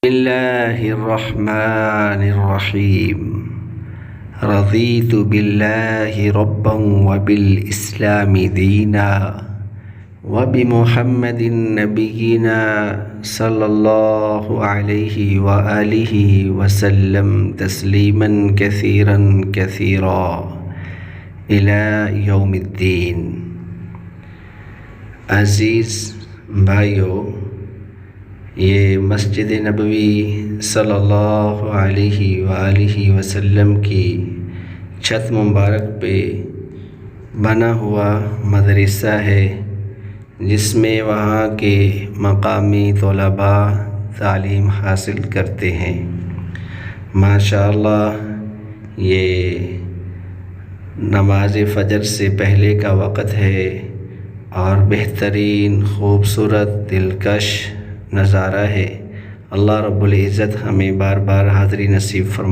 اللہ الرحمن الرحیم رضیت باللہ ربا وبالاسلام دینا وبمحمد نبینا صلی اللہ علیہ وآلہ وسلم تسلیما کثیرا کثیرا الی یوم الدین۔ عزیز بھائیو، یہ مسجد نبوی صلی اللہ علیہ وآلہ وسلم کی چھت مبارک پہ بنا ہوا مدرسہ ہے، جس میں وہاں کے مقامی طلباء تعلیم حاصل کرتے ہیں۔ ماشاءاللہ، یہ نماز فجر سے پہلے کا وقت ہے اور بہترین خوبصورت دلکش نظارہ ہے۔ اللہ رب العزت ہمیں بار بار حاضری نصیب فرمائے۔